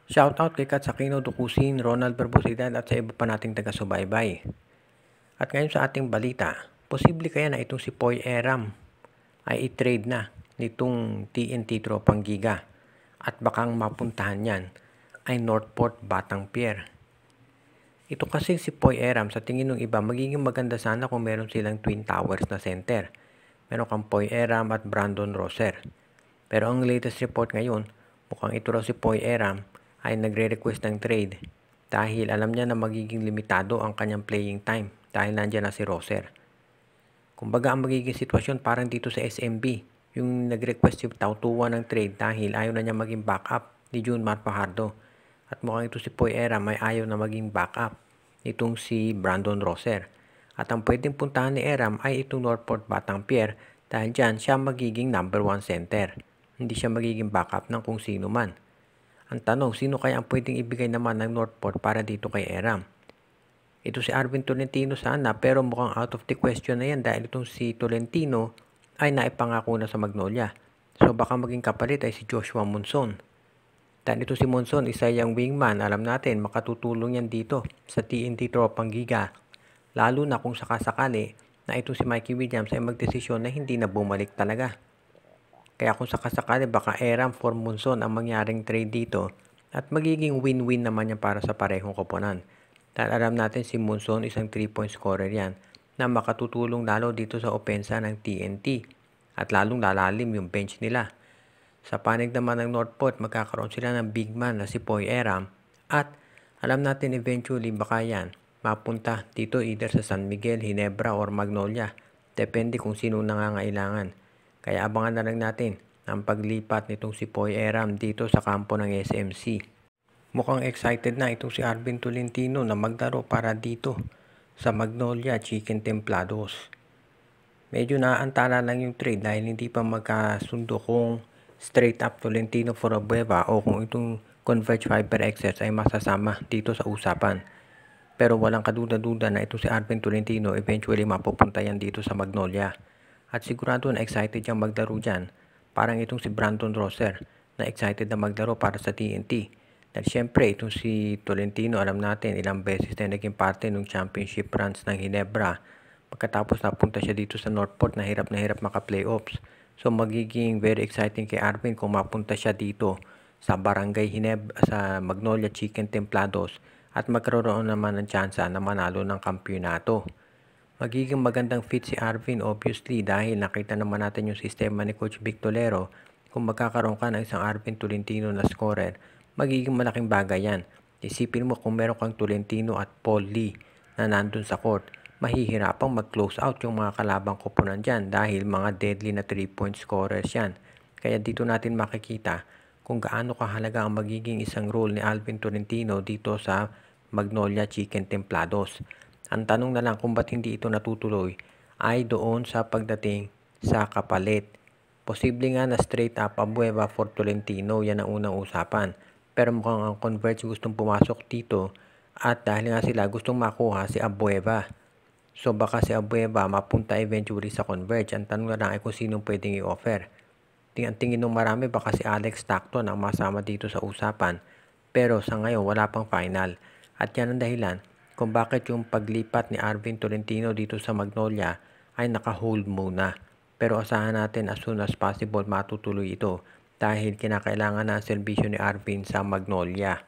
Shoutout kay Kat Aquino, Dukusin, Ronald Barbosidad at sa iba pa nating taga-subaybay. At ngayon sa ating balita, posible kaya na itong si Poy Eram ay i-trade na nitong TNT Tropang Giga at bakang mapuntahan yan ay Northport Batang Pier. Ito kasi si Poy Eram sa tingin ng iba magiging maganda sana kung meron silang Twin Towers na center. Meron kang Poy Eram at Brandon Roser. Pero ang latest report ngayon, mukhang ito raw si Poy Eram ay nagre-request ng trade dahil alam niya na magiging limitado ang kanyang playing time dahil nandiyan na si Roser. Kumbaga ang magiging sitwasyon parang dito sa SMB, yung nag-request si Tautuan ng trade dahil ayaw na niya maging backup ni Junmar Fajardo. At mukhang ito si Poy Eram ay ayaw na maging backup nitong si Brandon Roser. At ang pwedeng puntahan ni Eram ay itong Northport Batang Pier dahil dyan siya magiging number 1 center. Hindi siya magiging backup ng kung sino man. Ang tanong, sino kaya ang pwedeng ibigay naman ng Northport para dito kay Eram? Ito si Arvin Tolentino sana pero mukhang out of the question na yan dahil itong si Tolentino ay naipangako na sa Magnolia. So baka maging kapalit ay si Joshua Monson. Dahil ito si Monson, isa yung wingman, alam natin makatutulong yan dito sa TNT Tropang Giga. Lalo na kung sakasakali na ito si Mikey Williams ay magdesisyon na hindi na bumalik talaga. Kaya kung sakasakali baka Eram for Monson ang mangyaring trade dito at magiging win-win naman yan para sa parehong koponan. Dahil alam natin si Monson isang 3-point scorer yan na makatutulong lalo dito sa opensa ng TNT at lalong lalalim yung bench nila. Sa panig naman ng Northport magkakaroon sila ng big man na si Poy Eram at alam natin eventually baka yan mapunta dito either sa San Miguel, Ginebra or Magnolia. Depende kung sino nangangailangan. Kaya abangan na lang natin ang paglipat nitong si Poy Eram dito sa kampo ng SMC. Mukhang excited na itong si Arvin Tolentino na maglaro para dito sa Magnolia Chicken Templados. Medyo naaantala lang yung trade dahil hindi pa magkasundo kung straight up Tolentino for Abueva o kung itong Converge Fiber XS ay masasama dito sa usapan. Pero walang kaduda-duda na ito si Arvin Tolentino eventually mapupunta yan dito sa Magnolia. At sigurado na excited siyang maglaro dyan. Parang itong si Brandon Roser na excited na maglaro para sa TNT. Dahil syempre itong si Tolentino alam natin ilang beses na naging parte ng championship runs ng Ginebra. Pagkatapos napunta siya dito sa Northport na hirap maka-playoffs. So magiging very exciting kay Arvin kung mapunta siya dito sa Barangay Ginebra sa Magnolia Chicken Templados at magkaroon naman ng tsansa na manalo ng kampyonato. Magiging magandang fit si Arvin obviously dahil nakita naman natin yung sistema ni Coach Vic Tolero. Kung magkakaroon ka ng isang Arvin Tolentino na scorer, magiging malaking bagay yan. Isipin mo kung meron kang Tolentino at Paul Lee na nandun sa court, mahihirapang mag-close out yung mga kalabang koponan dyan dahil mga deadly na 3-point scorers yan. Kaya dito natin makikita kung gaano kahalaga ang magiging isang role ni Arvin Tolentino dito sa Magnolia Chicken Templados. Ang tanong na lang kung ba't hindi ito natutuloy ay doon sa pagdating sa kapalit. Posible nga na straight up Abueva for Tolentino, yan ang unang usapan. Pero mukhang ang Converge gustong pumasok dito at dahil nga sila gustong makuha si Abueva. So baka si Abueva mapunta eventually sa Converge. Ang tanong na lang ay kung sinong pwedeng i-offer. Ang tingin ng marami baka si Alex Stockton ang masama dito sa usapan. Pero sa ngayon wala pang final. At yan ang dahilan kung bakit yung paglipat ni Arvin Tolentino dito sa Magnolia ay naka-hold muna. Pero asahan natin as soon as possible matutuloy ito dahil kinakailangan na ang serbisyo ni Arvin sa Magnolia.